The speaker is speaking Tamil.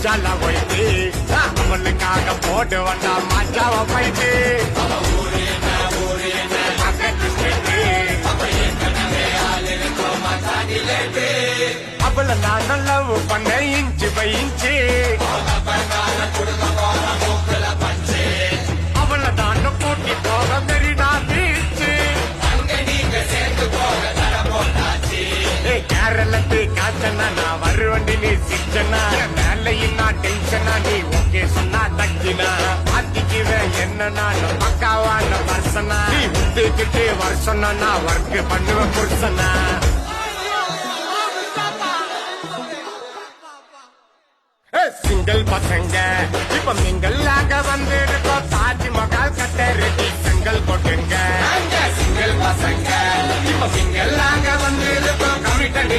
மச்சால போயிட்டு அவளுக்காக போட்டு வந்தா மச்சாவ போயிட்டு அவளை நான் லவ் பண்ண இன்ச்சு பை இன்ச்சு அவளை தான் கூட்டி போக மெரினா பீச்சு கேரளத்து காச்சனா நான் வருவண்டி நீ சிச்சனா வேலையும் நான் டென்ஷனா நீ ஓகே சொன்னா தக்கினா மாத்திக்குவேன் என்ன நான் பக்காவான பர்சனா நீ விட்டுக்கிட்டு வருஷம்னா நான் ஒர்க் பண்ணுவேன் புருஷனா சிங்கிள் பசங்க இப்ப மிங்கல் ஆக வந்து இருக்கோம் தாஜ்மஹால் கட்ட ரெடி செங்கல் போட்டுங்க சிங்கிள் பசங்க இப்ப மிங்கல் ஆக வந்து இருக்கோம் கமிட்டட்